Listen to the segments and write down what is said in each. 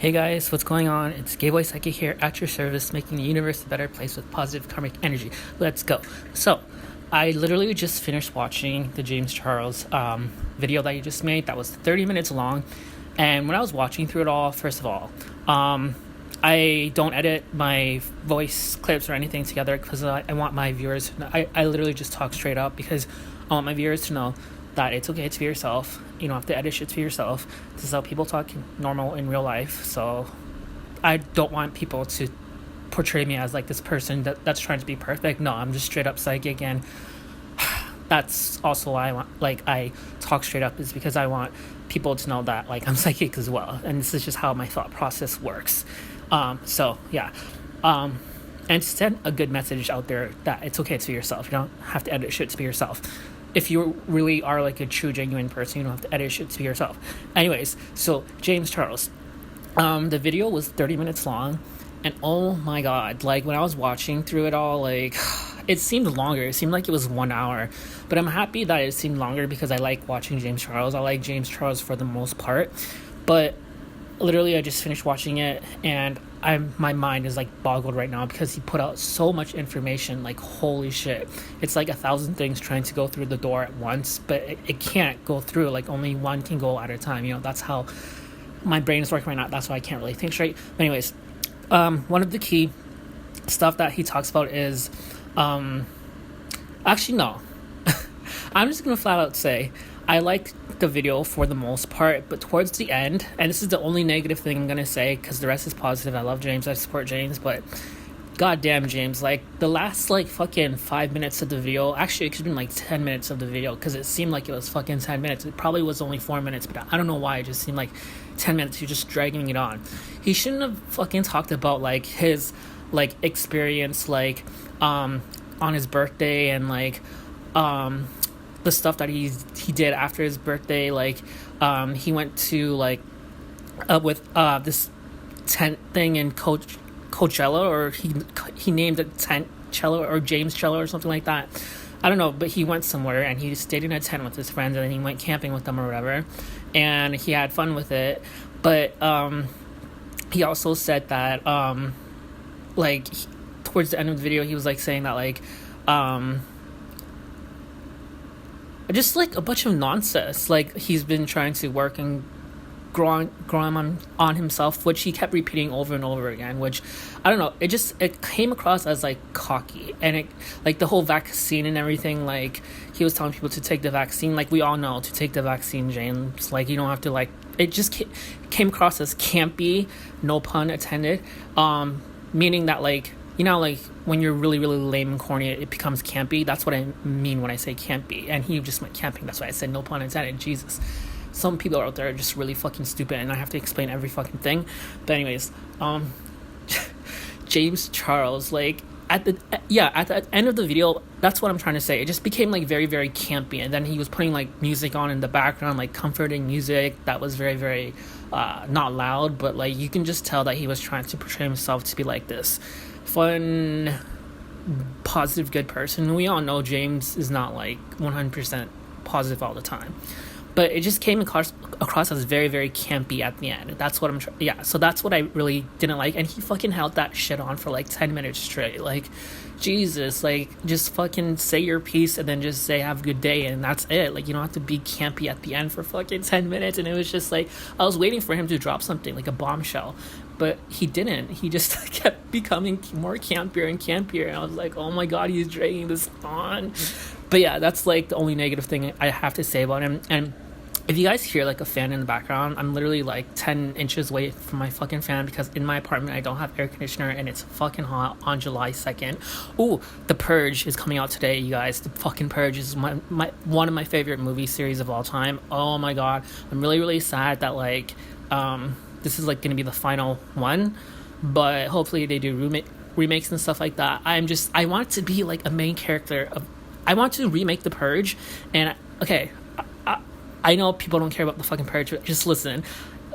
Hey guys, what's going on? It's Gayboy Psychic here at your service, making the universe a better place with positive karmic energy. Let's go. So, I literally just finished watching the James Charles video that you just made. That was 30 minutes long. And when I was watching through it all, first of all, I don't edit my voice clips or anything together because I want my viewers, I literally just talk straight up because I want my viewers to know that it's okay to be yourself. You don't have to edit shit to be yourself. This is how people talk normal in real life. So I don't want people to portray me as like this person that's trying to be perfect. No, I'm just straight up psychic, and that's also why I talk straight up, is because I want people to know that like I'm psychic as well, and this is just how my thought process works. So yeah. And to send a good message out there that it's okay to be yourself. You don't have to edit shit to be yourself. If you really are like a true, genuine person, you don't have to edit shit to be yourself. Anyways, so James Charles. The video was 30 minutes long, and oh my god, like when I was watching through it all, like it seemed longer. It seemed like it was 1 hour. But I'm happy that it seemed longer because I like watching James Charles. I like James Charles for the most part. But literally I just finished watching it, and my mind is like boggled right now because he put out so much information. Like holy shit, it's like 1,000 things trying to go through the door at once, but it can't go through. Like only one can go at a time. You know, that's how my brain is working right now. That's why I can't really think straight. But anyways, one of the key stuff that he talks about is actually no, I'm just gonna flat out say I like the video for the most part, but towards the end, and this is the only negative thing I'm gonna say because the rest is positive. I love James, I support James, but goddamn James, like the last like fucking 5 minutes of the video, actually it could have been like 10 minutes of the video because it seemed like it was fucking 10 minutes. It probably was only 4 minutes, but I don't know why it just seemed like 10 minutes. You're just dragging it on. He shouldn't have fucking talked about like his like experience like on his birthday and like the stuff that he did after his birthday. Like he went to like with this tent thing in Coachella, or he named it Tent Cello or James Cello or something like that. I don't know, but he went somewhere and he stayed in a tent with his friends, and then he went camping with them or whatever, and he had fun with it. But he also said that like towards the end of the video he was like saying that like just like a bunch of nonsense. Like he's been trying to work and grow on himself, which he kept repeating over and over again, which I don't know, it came across as like cocky. And it like the whole vaccine and everything, like he was telling people to take the vaccine. Like we all know to take the vaccine, James, like you don't have to, like it just came across as campy, no pun intended, meaning that like, you know, like when you're really, really lame and corny, it becomes campy. That's what I mean when I say campy. And he just went camping. That's why I said no pun intended. Jesus. Some people out there are just really fucking stupid, and I have to explain every fucking thing. But anyways, James Charles, like at the end of the video, that's what I'm trying to say. It just became like very, very campy, and then he was putting like music on in the background, like comforting music that was very, very not loud, but like you can just tell that he was trying to portray himself to be like this fun, positive, good person. We all know James is not like 100% positive all the time, but it just came across as very, very campy at the end. That's what so that's what I really didn't like. And he fucking held that shit on for like 10 minutes straight. Like Jesus, like just fucking say your piece and then just say have a good day, and that's it. Like you don't have to be campy at the end for fucking 10 minutes. And it was just like I was waiting for him to drop something like a bombshell, but he didn't. He just kept becoming more campier and campier, and I was like, oh my god, he's dragging this on. But yeah, that's like the only negative thing I have to say about him. And if you guys hear like a fan in the background, I'm literally like 10 inches away from my fucking fan because in my apartment I don't have air conditioner and it's fucking hot on July 2nd. Ooh, The Purge is coming out today, you guys. The fucking Purge is my one of my favorite movie series of all time. Oh my god, I'm really, really sad that like this is like gonna be the final one, but hopefully they do remakes and stuff like that. I want it to be like a main character of. I want to remake The Purge, and okay, I know people don't care about the fucking Purge, but just listen.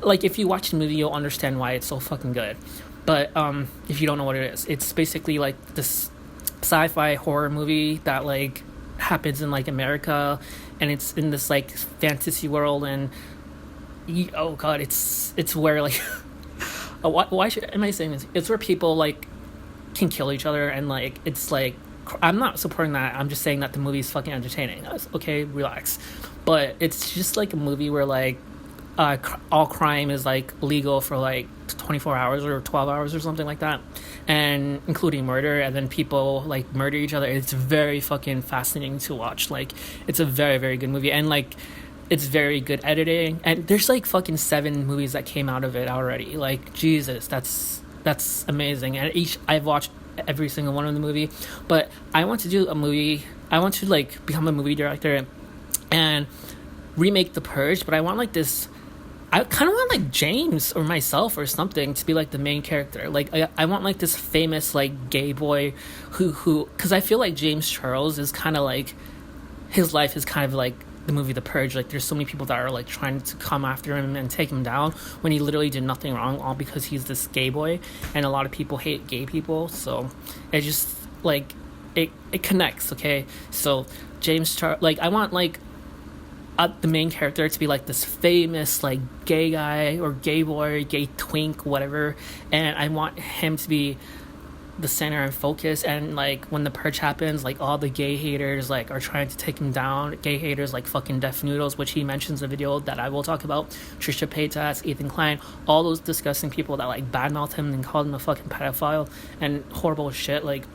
Like if you watch the movie, you'll understand why it's so fucking good. But if you don't know what it is, it's basically like this sci-fi horror movie that like happens in like America, and it's in this like fantasy world, and oh god, it's where like why should am I saying this? It's where people like can kill each other, and like it's like I'm not supporting that. I'm just saying that the movie's fucking entertaining. Okay, relax. But it's just like a movie where like all crime is like legal for like 24 hours or 12 hours or something like that, and including murder, and then people like murder each other. It's very fucking fascinating to watch. Like it's a very, very good movie, and like it's very good editing, and there's like fucking 7 movies that came out of it already. Like Jesus, that's amazing. And I've watched every single one of the movie. But I want to do a movie. I want to like become a movie director and remake The Purge, but I want like this. I kind of want like James or myself or something to be like the main character. Like I want like this famous like gay boy who because I feel like James Charles is kind of like his life is kind of like the movie The Purge. Like there's so many people that are like trying to come after him and take him down when he literally did nothing wrong, all because he's this gay boy, and a lot of people hate gay people. So it just like it connects. Okay, so James Charles, like I want like the main character to be like this famous like gay guy or gay boy, gay twink, whatever, and I want him to be the center and focus. And like when the purge happens, like all the gay haters like are trying to take him down. Gay haters like fucking Deaf Noodles, which he mentions in the video that I will talk about, Trisha Paytas, Ethan Klein, all those disgusting people that like badmouth him and call him a fucking pedophile and horrible shit. Like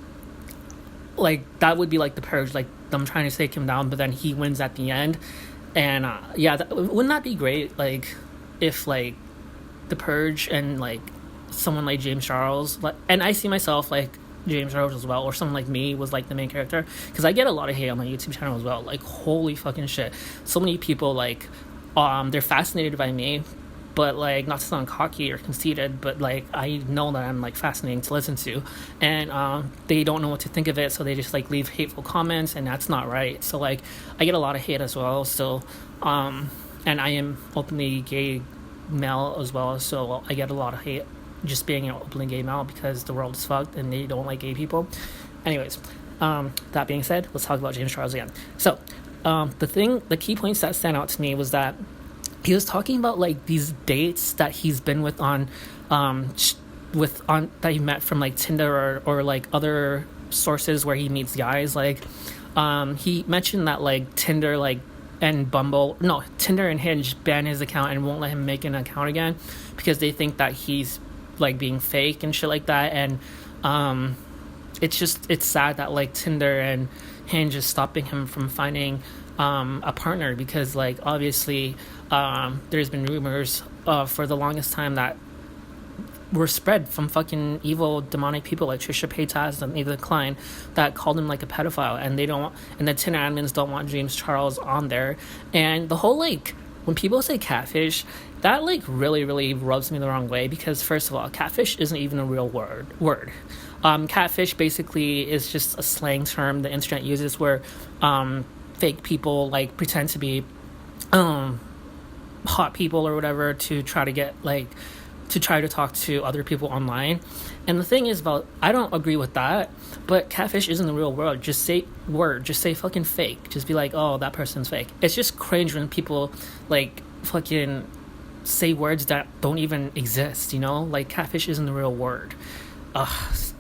that would be like the purge, like them trying to take him down, but then he wins at the end. And yeah, wouldn't that be great? Like if like the purge and like someone like James Charles, like, and I see myself like James Charles as well, or someone like me was like the main character, because I get a lot of hate on my YouTube channel as well. Like holy fucking shit, so many people like they're fascinated by me, but like not to sound cocky or conceited, but like I know that I'm like fascinating to listen to, and they don't know what to think of it, so they just like leave hateful comments, and that's not right. So like I get a lot of hate as well. So and I am openly gay male as well, so I get a lot of hate just being an openly gay male, because the world is fucked and they don't like gay people. Anyways, that being said, let's talk about James Charles again. So the key points that stand out to me was that he was talking about like these dates that he's been with on that he met from like Tinder or like other sources where he meets guys. Like he mentioned that like Tinder and Hinge banned his account and won't let him make an account again because they think that he's like being fake and shit like that. And it's sad that like Tinder and Hinge is stopping him from finding a partner, because like obviously there's been rumors for the longest time that were spread from fucking evil demonic people like Trisha Paytas and Ethan Klein that called him like a pedophile, and the Tinder admins don't want James Charles on there. And the whole like when people say catfish, that like really, really rubs me the wrong way, because first of all, catfish isn't even a real word. Catfish basically is just a slang term the internet uses where fake people like pretend to be hot people or whatever to try to talk to other people online. And the thing is I don't agree with that, but catfish isn't the real world. Just say fucking fake. Just be like, oh, that person's fake. It's just cringe when people like fucking say words that don't even exist, you know? Like catfish isn't the real word.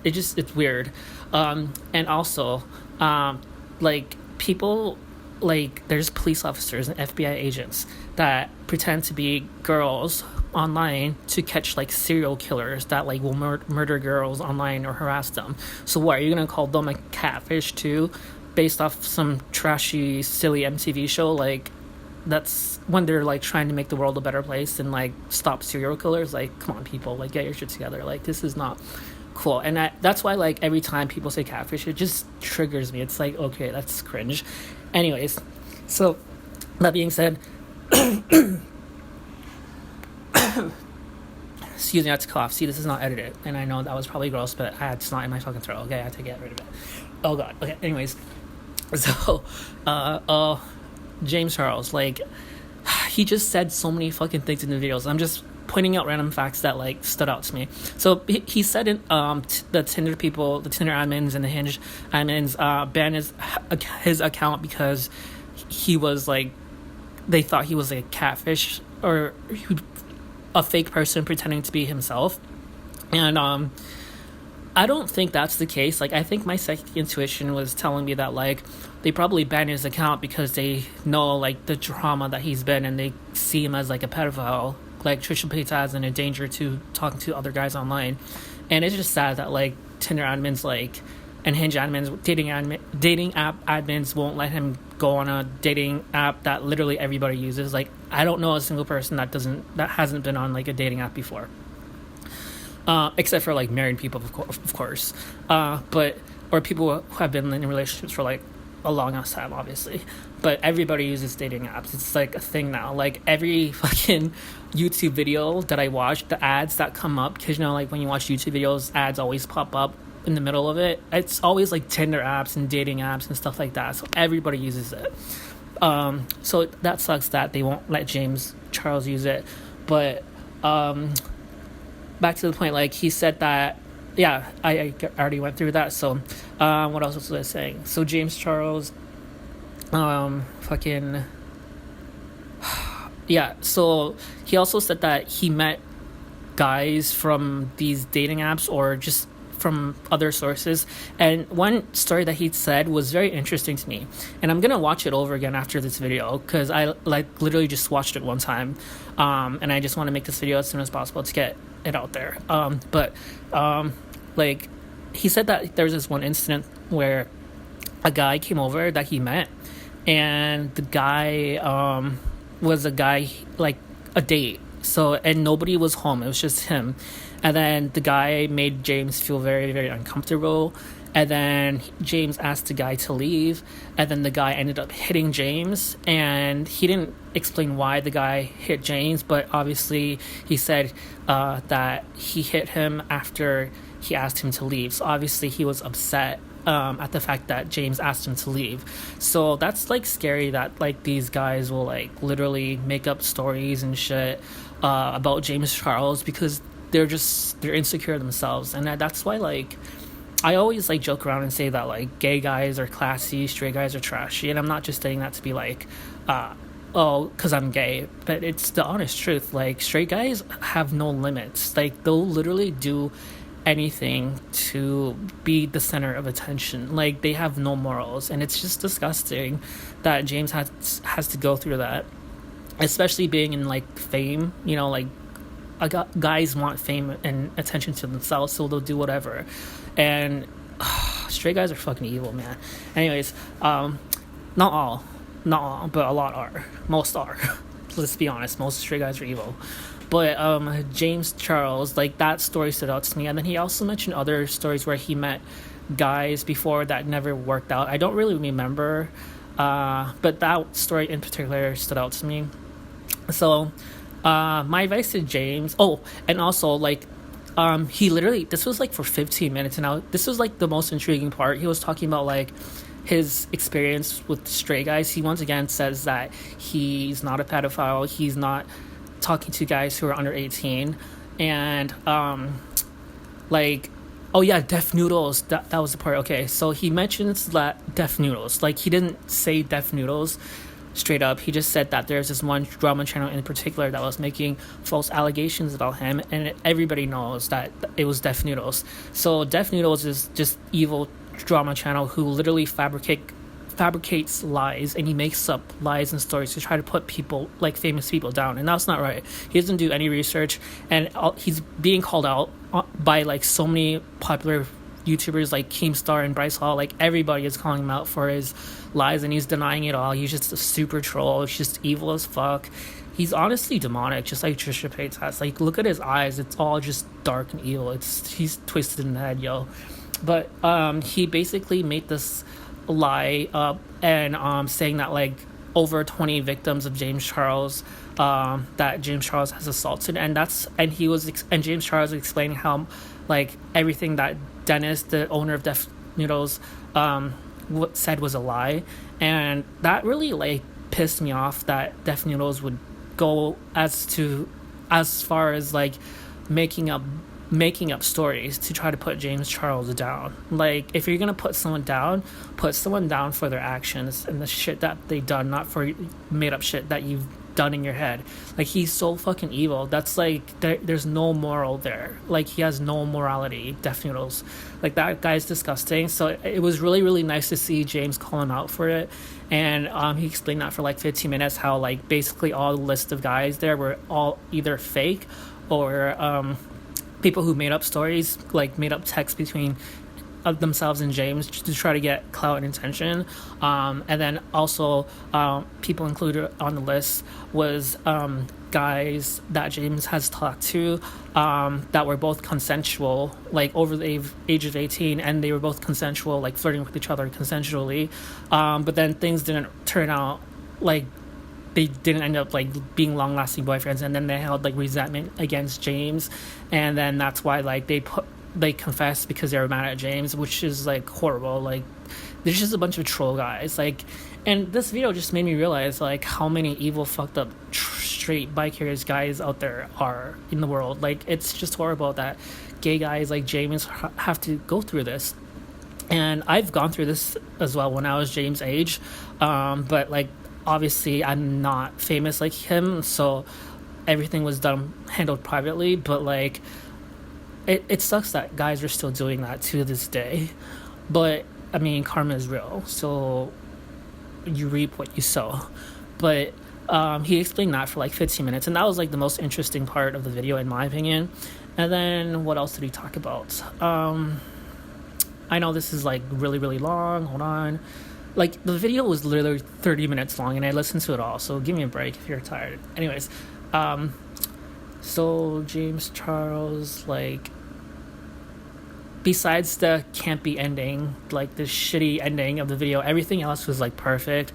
It's weird. And also like people, like there's police officers and FBI agents that pretend to be girls online to catch like serial killers that like will murder girls online or harass them. So what, are you gonna call them a catfish too, based off some trashy silly MTV show? Like that's when they're like trying to make the world a better place and like stop serial killers. Like come on people, like get your shit together. Like this is not cool. And that's why like every time people say catfish, it just triggers me. It's like, okay, that's cringe. Anyways, so that being said, excuse me, I had to cough. See, this is not edited, and I know that was probably gross, but I had snot in my fucking throat. Okay, I had to get rid of it. Oh god. Okay. Anyways, so James Charles, like he just said so many fucking things in the videos. I'm just pointing out random facts that like stood out to me. So he said in the Tinder people, the Tinder admins and the Hinge admins banned his account because he was like, they thought he was like a catfish or a fake person pretending to be himself. And I don't think that's the case. Like, I think my second intuition was telling me that, like, they probably banned his account because they know, like, the drama that he's been, and they see him as, like, a pedophile, like Trisha Paytas, and a danger to talking to other guys online. And it's just sad that, like, Tinder admins, like, and Hinge admins, dating app admins won't let him go on a dating app that literally everybody uses. Like, I don't know a single person that hasn't been on, like, a dating app before. Except for, like, married people, of course. But, or people who have been in relationships for, like, a long ass time, obviously. But everybody uses dating apps. It's, like, a thing now. Like, every fucking YouTube video that I watch, the ads that come up, because, you know, like, when you watch YouTube videos, ads always pop up in the middle of it. It's always, like, Tinder apps and dating apps and stuff like that. So everybody uses it. So that sucks that they won't let James Charles use it. But, back to the point, like, he said that, yeah, I already went through that. So what else was I saying? So James Charles, fucking, yeah, so he also said that he met guys from these dating apps or just from other sources, and one story that he said was very interesting to me, and I'm gonna watch it over again after this video because I, like, literally just watched it one time, and I just want to make this video as soon as possible to get it out there. Like, he said that there was this one incident where a guy came over that he met, and the guy was a guy, like, a date. So, and nobody was home, it was just him. And then the guy made James feel very, very uncomfortable. And then James asked the guy to leave. And then the guy ended up hitting James. And he didn't explain why the guy hit James, but obviously he said that he hit him after he asked him to leave. So obviously he was upset at the fact that James asked him to leave. So that's, like, scary that, like, these guys will, like, literally make up stories and shit about James Charles because they're insecure themselves. And that's why, like, I always, like, joke around and say that, like, gay guys are classy, straight guys are trashy, and I'm not just saying that to be like, oh, because I'm gay, but it's the honest truth. Like, straight guys have no limits. Like, they'll literally do anything to be the center of attention. Like, they have no morals, and it's just disgusting that James has to go through that, especially being in, like, fame. You know, like, guys want fame and attention to themselves, so they'll do whatever. And straight guys are fucking evil, man. Anyways, not all, but a lot are. Most are. Let's be honest, most straight guys are evil. But James Charles, like, that story stood out to me. And then he also mentioned other stories where he met guys before that never worked out. I don't really remember, but that story in particular stood out to me. So my advice to James, and also, like, he literally, this was, like, for 15 minutes, and this was, like, the most intriguing part. He was talking about, like, his experience with straight guys. He once again says that he's not a pedophile, he's not talking to guys who are under 18, and like, oh yeah, Deaf Noodles, that was the part. Okay, so he mentions that Deaf Noodles, like, he didn't say Deaf Noodles straight up. He just said that there's this one drama channel in particular that was making false allegations about him, and everybody knows that it was Deaf Noodles. So Deaf Noodles is just evil drama channel who literally fabricates lies, and he makes up lies and stories to try to put people, like, famous people, down, and that's not right. He doesn't do any research, and he's being called out by, like, so many popular YouTubers like Keemstar and Bryce Hall. Like, everybody is calling him out for his lies, and he's denying it all. He's just a super troll. He's just evil as fuck. He's honestly demonic, just like Trisha Paytas. Like, look at his eyes, it's all just dark and evil. He's twisted in the head, yo. But he basically made this lie up, and saying that, like, over 20 victims of James Charles that James Charles has assaulted, and James Charles was explaining how, like, everything that Dennis, the owner of Deaf Noodles, said was a lie. And that really, like, pissed me off that Deaf Noodles would go as far as, like, making up stories to try to put James Charles down. Like, if you're gonna put someone down for their actions and the shit that they've done, not for made up shit that you've done in your head. Like, he's so fucking evil. That's like there's no moral there. Like, he has no morality. Death noodles, like, that guy's disgusting. So it was really really nice to see James call him out for it. And he explained that for like 15 minutes, how like basically all the list of guys there were all either fake or people who made up stories, like made up text between themselves and James to try to get clout and attention. And then also people included on the list was guys that James has talked to that were both consensual, like over the age of 18, and they were both consensual, like flirting with each other consensually. But then things didn't turn out, like they didn't end up like being long-lasting boyfriends, and then they held like resentment against James, and then that's why like they confessed because they were mad at James, which is like horrible. Like, there's just a bunch of troll guys, like, and this video just made me realize like how many evil, fucked up, straight bi-curious guys out there are in the world. Like, it's just horrible that gay guys like James have to go through this. And I've gone through this as well when I was James' age, but like obviously I'm not famous like him, so everything was handled privately. But like, it sucks that guys are still doing that to this day. But I mean, karma is real, so you reap what you sow. But he explained that for like 15 minutes, and that was like the most interesting part of the video in my opinion. And then what else did he talk about? I know this is like really really long. Hold on. Like, the video was literally 30 minutes long, and I listened to it all, so give me a break if you're tired. Anyways, so James Charles, like, besides the campy ending, like the shitty ending of the video, everything else was like perfect.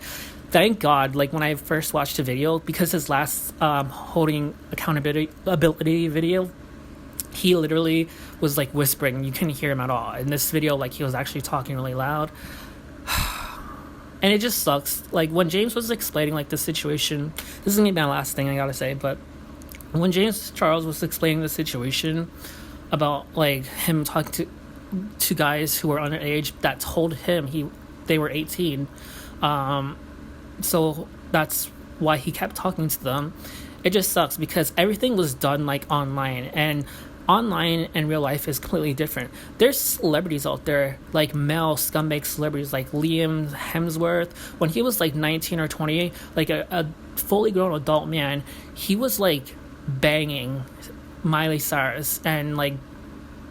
Thank God, like, when I first watched the video, because his last holding accountability video, he literally was like whispering, you couldn't hear him at all. In this video, like, he was actually talking really loud. And it just sucks. Like, when James was explaining like the situation, this is gonna be my last thing I gotta say, but when James Charles was explaining the situation about like him talking to guys who were underage that told him they were 18, so that's why he kept talking to them. It just sucks because everything was done like online, and online and real life is completely different. There's celebrities out there, like male scumbag celebrities like Liam Hemsworth. When he was like 19 or 20, like a fully grown adult man, he was like banging Miley Cyrus and like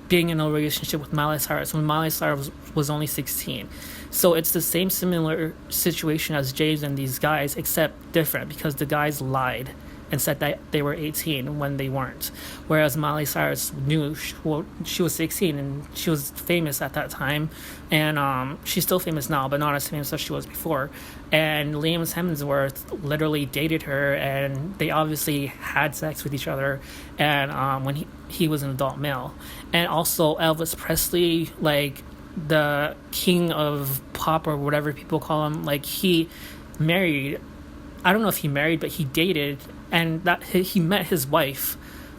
being in a relationship with Miley Cyrus when Miley Cyrus was only 16. So it's the same similar situation as James and these guys, except different because the guys lied and said that they were 18 when they weren't. Whereas Miley Cyrus knew she was 16 and she was famous at that time. And she's still famous now, but not as famous as she was before. And Liam Hemsworth literally dated her, and they obviously had sex with each other. And when he was an adult male. And also Elvis Presley, like the king of pop or whatever people call him, like he married, I don't know if he married, but he dated, and that he met his wife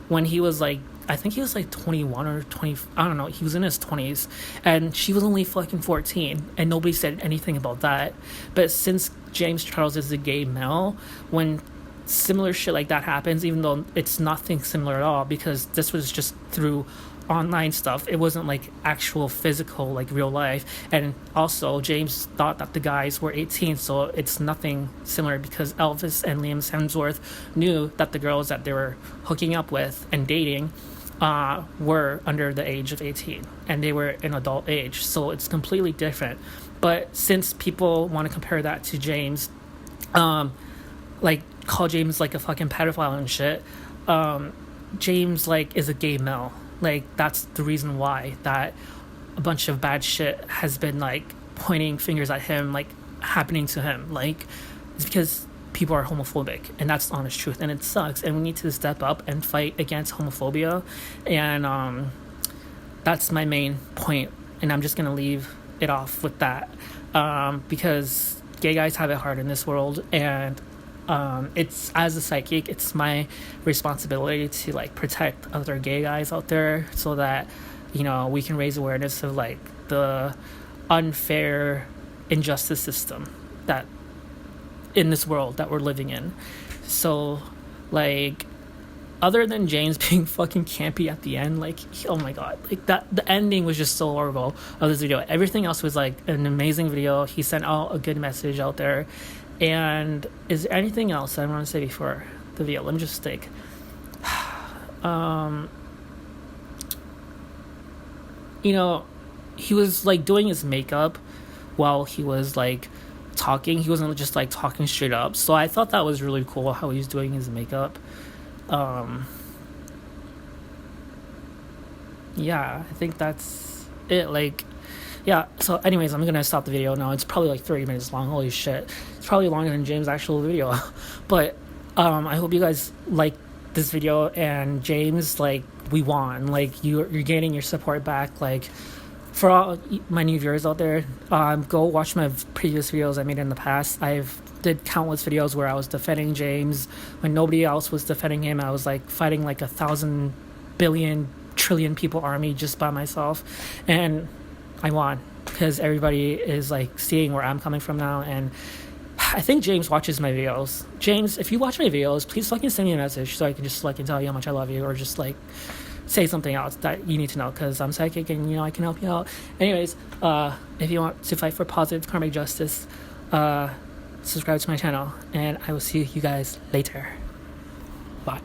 when he was like, I think he was like 21 or 20, I don't know, he was in his 20s, and she was only fucking 14, and nobody said anything about that. But since James Charles is a gay male, when similar shit like that happens, even though it's nothing similar at all, because this was just through online stuff, it wasn't like actual physical like real life. And also James thought that the guys were 18, so it's nothing similar because Elvis and Liam Hemsworth knew that the girls that they were hooking up with and dating were under the age of 18, and they were in adult age, so it's completely different. But since people want to compare that to James, like call James like a fucking pedophile and shit, James like is a gay male. Like, that's the reason why that a bunch of bad shit has been like pointing fingers at him, like happening to him. Like, it's because people are homophobic, and that's the honest truth, and it sucks, and we need to step up and fight against homophobia. And that's my main point, and I'm just gonna leave it off with that, because gay guys have it hard in this world, and it's, as a psychic, it's my responsibility to like protect other gay guys out there, so that, you know, we can raise awareness of like the unfair injustice system that in this world that we're living in. So, like, other than James being fucking campy at the end, like, oh my god, like that, the ending was just so horrible of this video. Everything else was like an amazing video. He sent out a good message out there. And is there anything else I want to say before the video? Let me just think. You know, he was like doing his makeup while he was like talking. He wasn't just like talking straight up. So I thought that was really cool how he was doing his makeup. Yeah, I think that's it. Like, yeah. So, anyways, I'm gonna stop the video now. It's probably like 30 minutes long. Holy shit! It's probably longer than James' actual video. But I hope you guys like this video. And James, like, we won. Like, you're gaining your support back. Like, for all my new viewers out there, go watch my previous videos I made in the past. I've did countless videos where I was defending James when nobody else was defending him. I was like fighting like 1,000 billion trillion people army just by myself, and I won because everybody is like seeing where I'm coming from now. And I think James watches my videos. James, if you watch my videos, please fucking send me a message so I can just like tell you how much I love you, or just like say something else that you need to know, because I'm psychic and I can help you out. Anyways, if you want to fight for positive karmic justice, subscribe to my channel, and I will see you guys later. Bye.